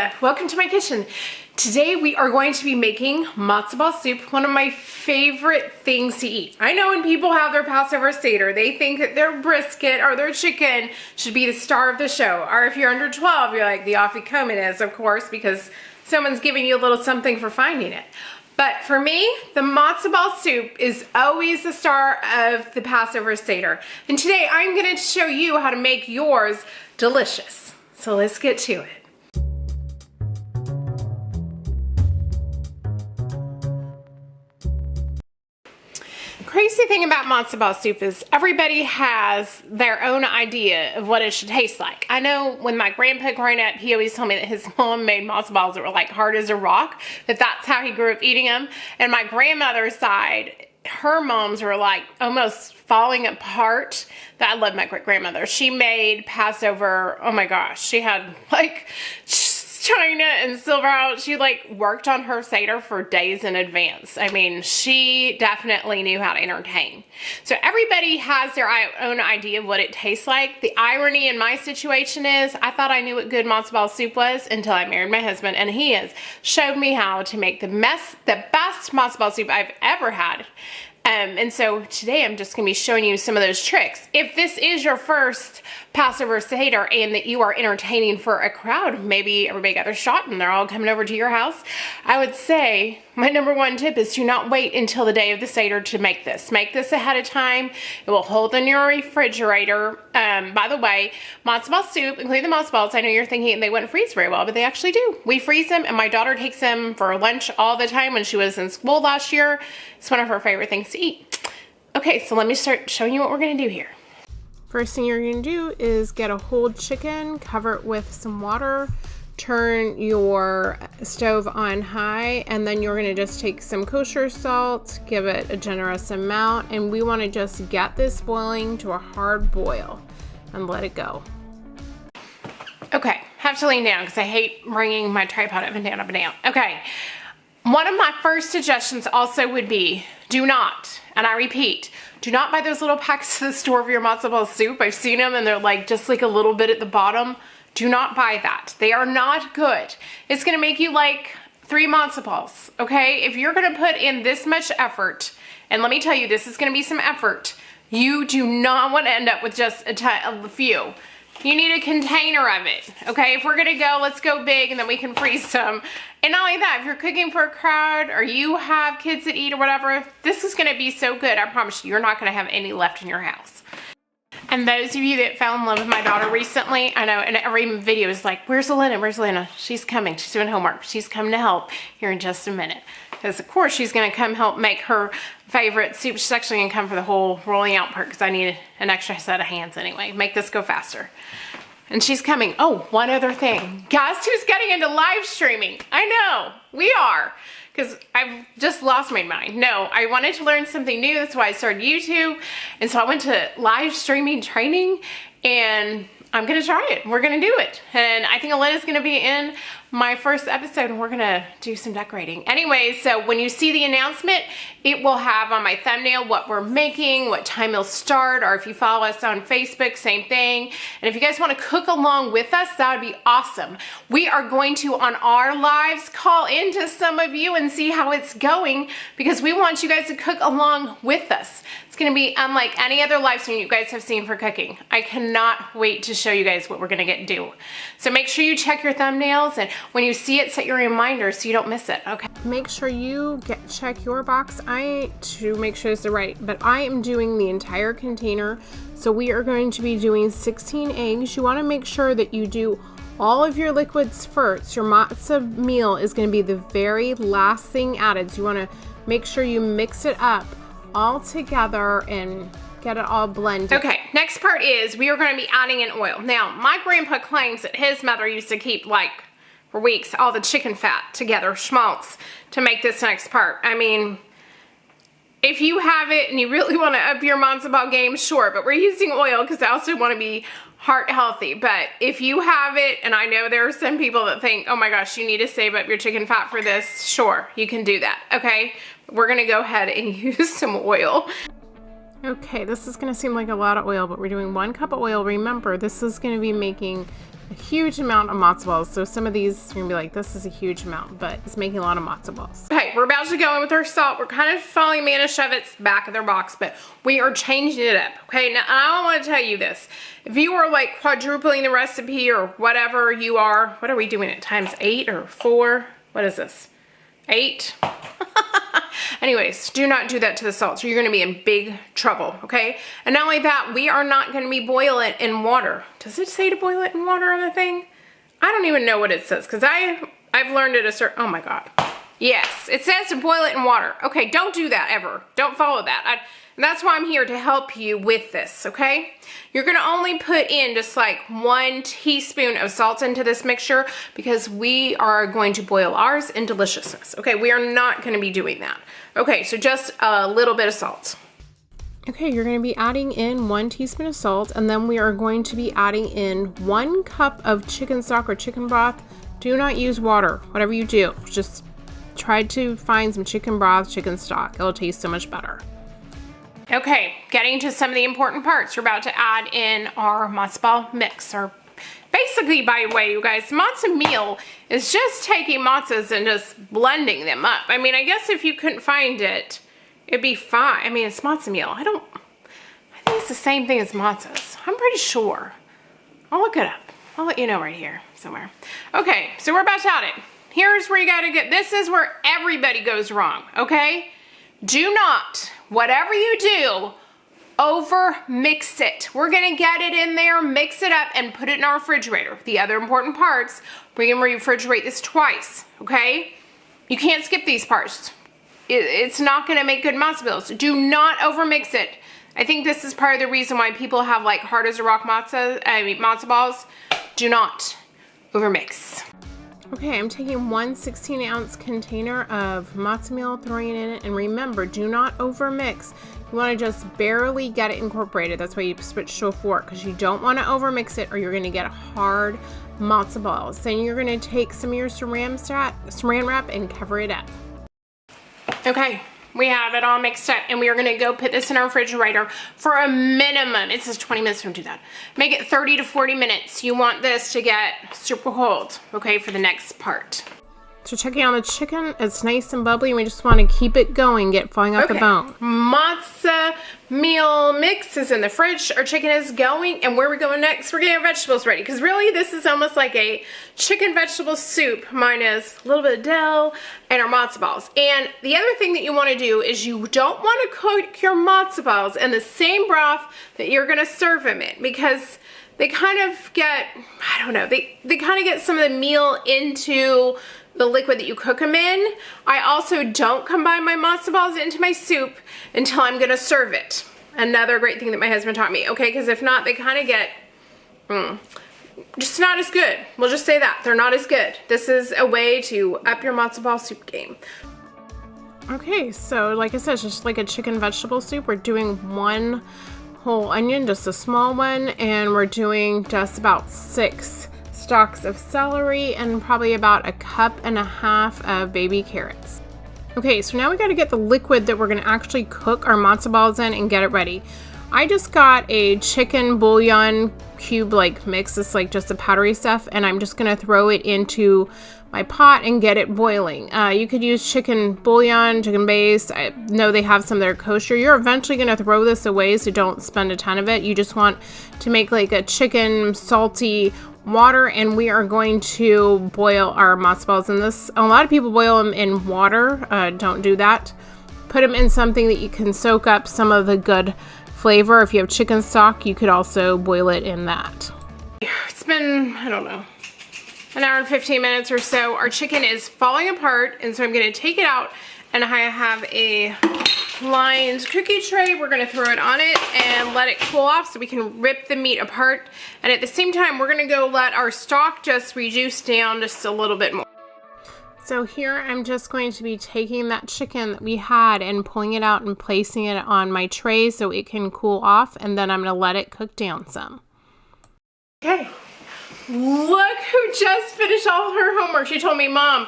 Hi, welcome to my kitchen. Today we are going to be making matzo ball soup, one of my favorite things to eat. I know when people have their Passover Seder, they think that their brisket or their chicken should be the star of the show. Or if you're under 12, you're like the afikomen is, of course, because someone's giving you a little something for finding it. But for me, the matzo ball soup is always the star of the Passover Seder. And today I'm going to show you how to make yours delicious. So let's get to it. Crazy thing about matzo ball soup is everybody has their own idea of what it should taste like. I know when my grandpa growing up, he always told me that his mom made matzo balls that were like hard as a rock, that that's how he grew up eating them. And my grandmother's side, her moms were like almost falling apart. I love my great grandmother. She made Passover, oh my gosh, she had like china and silver out. She like worked on her Seder for days in advance. I mean, she definitely knew how to entertain. So everybody has their own idea of what it tastes like. The irony in my situation is I thought I knew what good matzo ball soup was until I married my husband, and he has showed me how to make the best matzo ball soup I've ever had. And so today I'm just going to be showing you some of those tricks. If this is your first Passover Seder and that you are entertaining for a crowd, maybe everybody got their shot and they're all coming over to your house, I would say my number one tip is to not wait until the day of the Seder to make this. Make this ahead of time. It will hold in your refrigerator. By the way, matzo ball soup, including the matzo balls, I know you're thinking they wouldn't freeze very well, but they actually do. We freeze them, and my daughter takes them for lunch all the time when she was in school last year. It's one of her favorite things to eat. Okay, so let me start showing you what we're gonna do here. First thing you're gonna do is get a whole chicken, cover it with some water, turn your stove on high, and then you're gonna just take some kosher salt, give it a generous amount, and we wanna just get this boiling to a hard boil and let it go. Okay, have to lean down because I hate bringing my tripod up and down, up and down. Okay, one of my first suggestions also would be do not, and I repeat, do not buy those little packs at the store of your matzo ball soup. I've seen them and they're like just like a little bit at the bottom. Do not buy that. They are not good. It's gonna make you like 3 matzo balls, okay? If you're gonna put in this much effort, and let me tell you, this is gonna be some effort, you do not wanna end up with just a few. You need a container of it, okay? If we're gonna go, let's go big and then we can freeze some. And not only that, if you're cooking for a crowd or you have kids that eat or whatever, this is gonna be so good. I promise you, you're not gonna have any left in your house. And those of you that fell in love with my daughter recently, I know, and every video is like, where's Elena? Where's Elena? She's coming. She's doing homework. She's coming to help here in just a minute. Because, of course, she's going to come help make her favorite soup. She's actually going to come for the whole rolling out part because I need an extra set of hands anyway. Make this go faster. And she's coming. Oh, one other thing. Guess who's getting into live streaming? I know. We are. Because I've just lost my mind. No, I wanted to learn something new. That's why I started YouTube. And so I went to live streaming training, and I'm gonna try it. We're gonna do it. And I think Elena's gonna be in my first episode, and we're gonna do some decorating. Anyway, so when you see the announcement, it will have on my thumbnail what we're making, what time it'll start, or if you follow us on Facebook, same thing. And if you guys wanna cook along with us, that would be awesome. We are going to, on our lives, call into some of you and see how it's going, because we want you guys to cook along with us. It's gonna be unlike any other live stream you guys have seen for cooking. I cannot wait to show you guys what we're gonna do. So make sure you check your thumbnails, and when you see it, set your reminders so you don't miss it, okay? Make sure you check your box to make sure it's the right, but I am doing the entire container. So we are going to be doing 16 eggs. You wanna make sure that you do all of your liquids first. Your matzo meal is gonna be the very last thing added. So you wanna make sure you mix it up all together and get it all blended. Okay, next part is we are gonna be adding in oil. Now, my grandpa claims that his mother used to keep like for weeks all the chicken fat together, schmaltz, to make this next part. I mean, if you have it and you really wanna up your matzo ball game, sure, but we're using oil because I also wanna be heart healthy. But if you have it, and I know there are some people that think, oh my gosh, you need to save up your chicken fat for this, sure, you can do that, okay? We're gonna go ahead and use some oil. Okay, this is gonna seem like a lot of oil, but we're doing 1 cup of oil. Remember, this is gonna be making a huge amount of matzo balls. So some of these, you're gonna be like, this is a huge amount, but it's making a lot of matzo balls. Okay, we're about to go in with our salt. We're kind of following Manischewitz back of their box, but we are changing it up, okay? Now, I want to tell you this. If you are like quadrupling the recipe or whatever you are, what are we doing it? Times 8 or 4? What is this? 8? Anyways, do not do that to the salt. So you're going to be in big trouble, okay? And not only that, we are not going to be boiling it in water. Does it say to boil it in water on the thing? I don't even know what it says because I've learned it a certain, oh my God. Yes, it says to boil it in water. Okay, don't do that ever. Don't follow that. And that's why I'm here to help you with this, okay? You're gonna only put in just like 1 teaspoon of salt into this mixture because we are going to boil ours in deliciousness. Okay, we are not gonna be doing that. Okay, so just a little bit of salt. Okay, you're gonna be adding in 1 teaspoon of salt, and then we are going to be adding in 1 cup of chicken stock or chicken broth. Do not use water, whatever you do. Just try to find some chicken broth, chicken stock. It'll taste so much better. Okay, getting to some of the important parts. We're about to add in our matzo ball mix. Or basically, by the way, you guys, matzo meal is just taking matzos and just blending them up. I mean, I guess if you couldn't find it, it'd be fine. I mean, it's matzo meal. I think it's the same thing as matzos. I'm pretty sure. I'll look it up. I'll let you know right here somewhere. Okay, so we're about to add it. Here's where you gotta get, this is where everybody goes wrong, okay? Do not, whatever you do, over mix it. We're gonna get it in there, mix it up, and put it in our refrigerator. The other important parts, we're gonna refrigerate this twice, okay? You can't skip these parts. It's not gonna make good matzo balls. Do not over mix it. I think this is part of the reason why people have like hard as a rock matzo balls. Do not over mix. Okay, I'm taking 1 16-ounce container of matzo meal, throwing it in it, and remember, do not over mix. You want to just barely get it incorporated. That's why you switch to a fork, because you don't want to over mix it or you're going to get hard matzo balls. Then you're going to take some of your saran wrap and cover it up. Okay, we have it all mixed up, and we are gonna go put this in our refrigerator for a minimum, it says 20 minutes, don't do that. Make it 30 to 40 minutes. You want this to get super cold, okay, for the next part. So checking on the chicken, it's nice and bubbly, and we just want to keep it going, falling off the bone. Matzo meal mix is in the fridge. Our chicken is going, and where are we going next? We're getting our vegetables ready, because really this is almost like a chicken vegetable soup minus a little bit of dill and our matzo balls. And the other thing that you want to do is you don't want to cook your matzo balls in the same broth that you're going to serve them in, because they kind of get, I don't know, they kind of get some of the meal into the liquid that you cook them in. I also don't combine my matzo balls into my soup until I'm gonna serve it. Another great thing that my husband taught me, okay? Because if not, they kind of get just not as good. We'll just say that. They're not as good. This is a way to up your matzo ball soup game. Okay, so like I said, it's just like a chicken vegetable soup. We're doing 1 whole onion, just a small one, and we're doing just about 6 stalks of celery and probably about 1.5 cups of baby carrots. Okay, so now we got to get the liquid that we're going to actually cook our matzo balls in and get it ready. I just got a chicken bouillon cube like mix. It's like just the powdery stuff, and I'm just going to throw it into my pot and get it boiling. You could use chicken bouillon, chicken base. I know they have some that are kosher. You're eventually going to throw this away, so don't spend a ton of it. You just want to make like a chicken salty water, and we are going to boil our matzo balls in this. A lot of people boil them in water. Don't do that. Put them in something that you can soak up some of the good flavor. If you have chicken stock, you could also boil it in that. It's been, I don't know, an hour and 15 minutes or so. Our chicken is falling apart, and so I'm going to take it out, and I have a lined cookie tray. We're going to throw it on it and let it cool off so we can rip the meat apart. And at the same time, we're going to go let our stock just reduce down just a little bit more. So here I'm just going to be taking that chicken that we had and pulling it out and placing it on my tray so it can cool off, and then I'm going to let it cook down some. Okay, look who just finished all her homework. She told me, Mom,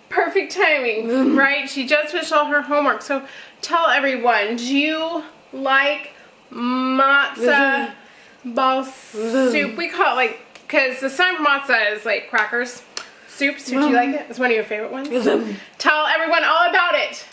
perfect timing, right? She just finished all her homework. So tell everyone, do you like matzo ball soup? We call it like because the sign for matzah is like crackers. Soups, did you like it? It's one of your favorite ones. Tell everyone all about it.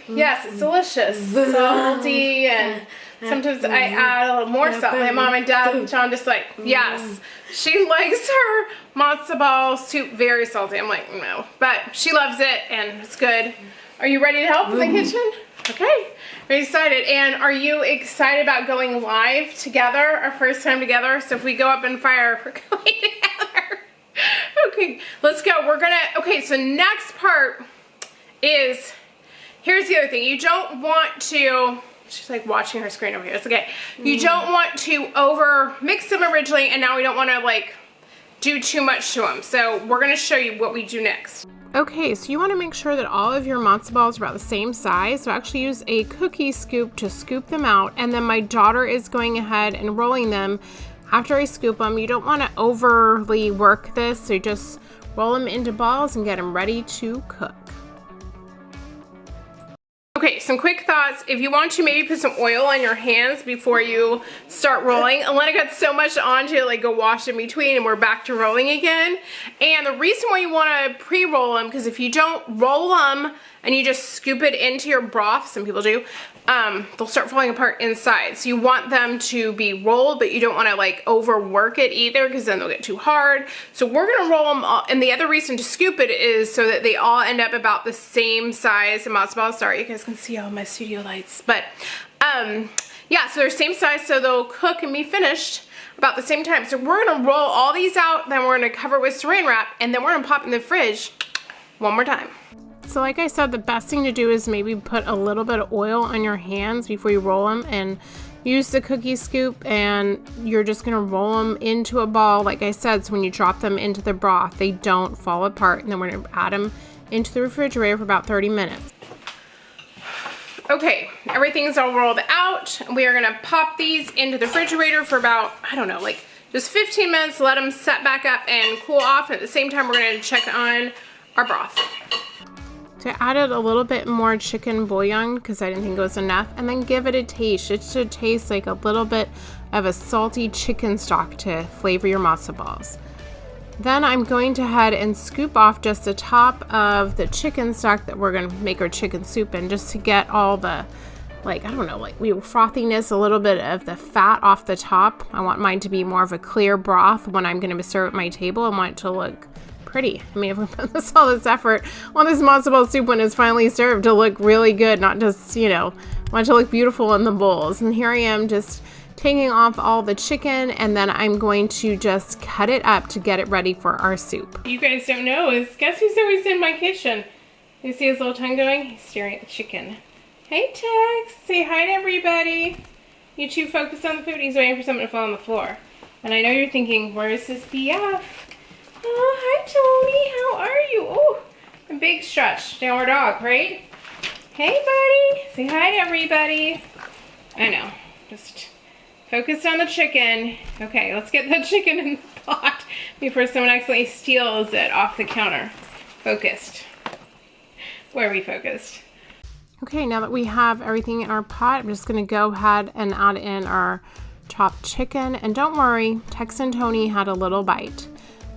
Yes, it's delicious. Salty, and sometimes I add a little more salt. My mom and dad, John, just like, yes. She likes her matzo ball soup very salty. I'm like, no. But she loves it, and it's good. Are you ready to help in the kitchen? Okay. Very excited. And are you excited about going live together, our first time together? So if we go up in fire, we're going together. Okay, let's go. Okay, so next part is, here's the other thing. You don't want to, she's like watching her screen over here. It's okay. You don't want to over mix them originally, and now we don't want to like do too much to them. So we're going to show you what we do next. Okay, so you want to make sure that all of your matzo balls are about the same size. So actually use a cookie scoop to scoop them out. And then my daughter is going ahead and rolling them. After I scoop them, you don't want to overly work this, so you just roll them into balls and get them ready to cook. Okay, some quick thoughts. If you want to, maybe put some oil on your hands before you start rolling. Elena got so much on to like go wash in between, and we're back to rolling again. And the reason why you want to pre-roll them, because if you don't roll them and you just scoop it into your broth, some people do, they'll start falling apart inside. So you want them to be rolled, but you don't want to like overwork it either, because then they'll get too hard. So we're going to roll them all. And the other reason to scoop it is so that they all end up about the same size. And matzo balls, sorry, you guys can see all my studio lights. But yeah, so they're same size, so they'll cook and be finished about the same time. So we're going to roll all these out, then we're going to cover it with saran wrap, and then we're going to pop in the fridge one more time. So like I said, the best thing to do is maybe put a little bit of oil on your hands before you roll them, and use the cookie scoop, and you're just gonna roll them into a ball, like I said, so when you drop them into the broth, they don't fall apart. And then we're gonna add them into the refrigerator for about 30 minutes. Okay, everything's all rolled out. We are gonna pop these into the refrigerator for about, I don't know, like just 15 minutes, let them set back up and cool off. And at the same time, we're gonna check on our broth. So I added a little bit more chicken bouillon because I didn't think it was enough, and then give it a taste. It should taste like a little bit of a salty chicken stock to flavor your matzo balls. Then I'm going to head and scoop off just the top of the chicken stock that we're going to make our chicken soup in, just to get all the, like, I don't know, like frothiness, a little bit of the fat off the top. I want mine to be more of a clear broth when I'm going to serve at my table. I want it to look pretty. I mean, if we put all this effort on this matzo ball soup when it's finally served to look really good, not just, you know, want it to look beautiful in the bowls. And here I am just taking off all the chicken, and then I'm going to just cut it up to get it ready for our soup. You guys don't know, is guess who's always in my kitchen? You see his little tongue going? He's staring at the chicken. Hey Tex, say hi to everybody. You two focus on the food. He's waiting for something to fall on the floor. And I know you're thinking, where is his BF? Oh, hi Tony, how are you? Oh, a big stretch, downward dog, right? Hey buddy, say hi to everybody. I know, just focus on the chicken. Okay, let's get the chicken in the pot before someone accidentally steals it off the counter. Focused. Where are we focused? Okay, now that we have everything in our pot, I'm just gonna go ahead and add in our chopped chicken. And don't worry, Tex and Tony had a little bite.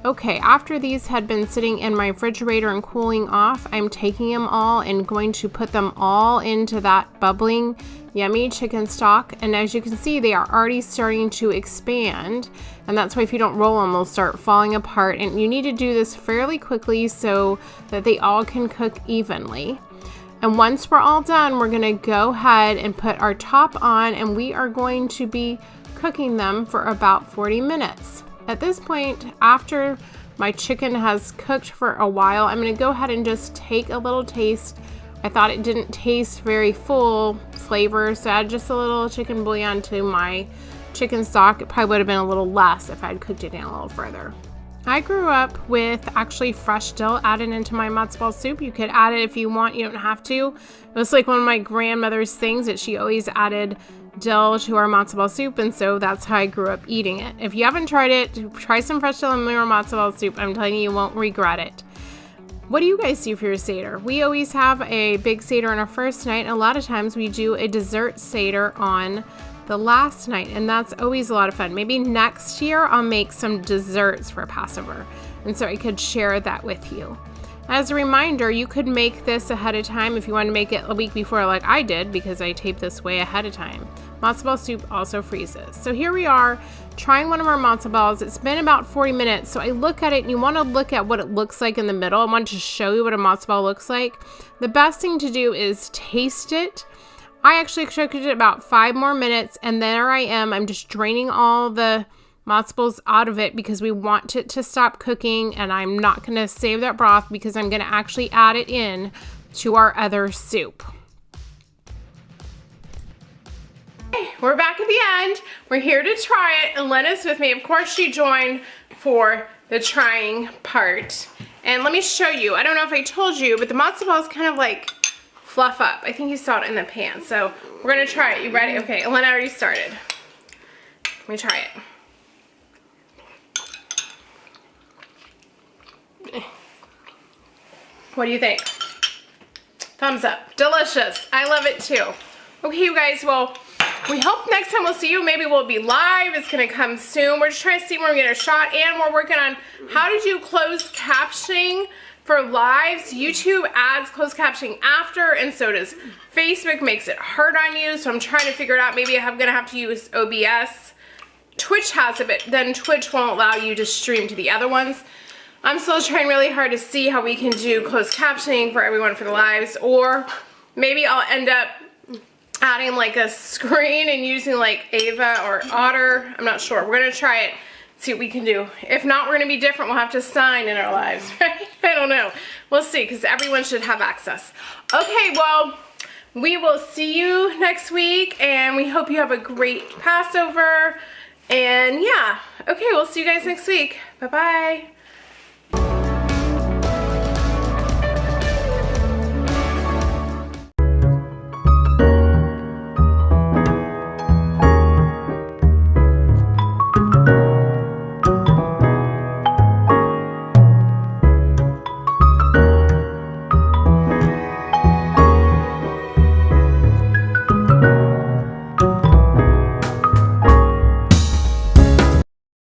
Okay, after these had been sitting in my refrigerator and cooling off, I'm taking them all and going to put them all into that bubbling, yummy chicken stock. And as you can see, they are already starting to expand. And that's why if you don't roll them, they'll start falling apart. And you need to do this fairly quickly so that they all can cook evenly. And once we're all done, we're gonna go ahead and put our top on, and we are going to be cooking them for about 40 minutes. At this point, after my chicken has cooked for a while, I'm going to go ahead and just take a little taste. I thought it didn't taste very full flavor, so I add just a little chicken bouillon to my chicken stock. It probably would have been a little less if I'd cooked it down a little further. I grew up with actually fresh dill added into my matzo ball soup. You could add it if you want, you don't have to. It was like one of my grandmother's things that she always added dill to our matzo ball soup, and so that's how I grew up eating it. If you haven't tried it, try some fresh dill in your matzo ball soup. I'm telling you, you won't regret it. What do you guys do for your Seder? We always have a big Seder on our first night, and a lot of times we do a dessert Seder on the last night, and that's always a lot of fun. Maybe next year I'll make some desserts for Passover, and so I could share that with you. As a reminder, you could make this ahead of time if you want to make it a week before like I did, because I tape this way ahead of time. Matzo ball soup also freezes. So here we are trying one of our matzo balls. It's been about 40 minutes. So I look at it, and you want to look at what it looks like in the middle. I want to show you what a matzo ball looks like. The best thing to do is taste it. I actually cooked it about 5 more minutes, and there I am. I'm just draining all the matzo balls out of it because we want it to stop cooking, and I'm not going to save that broth because I'm going to actually add it in to our other soup. Okay, we're back at the end. We're here to try it, and Lena's with me. Of course, she joined for the trying part. And let me show you. I don't know if I told you, but the matzo balls kind of like fluff up. I think you saw it in the pan. So we're going to try it. You ready? Okay, Elena already started. Let me try it. What do you think? Thumbs up. Delicious. I love it too. Okay, you guys, well, we hope next time we'll see you. Maybe we'll be live. It's going to come soon. We're just trying to see when we get a shot, and we're working on how to do closed captioning for lives. YouTube adds closed captioning after, and so does Facebook. Makes it hard on you, so I'm trying to figure it out. Maybe I'm going to have to use OBS. Twitch has it, but then Twitch won't allow you to stream to the other ones. I'm still trying really hard to see how we can do closed captioning for everyone for the lives, or maybe I'll end up adding like a screen and using like Ava or Otter. I'm not sure. We're going to try it, see what we can do. If not, we're going to be different. We'll have to sign in our lives, right? I don't know. We'll see, because everyone should have access. Okay, well, we will see you next week, and we hope you have a great Passover. And yeah, okay, we'll see you guys next week. Bye-bye.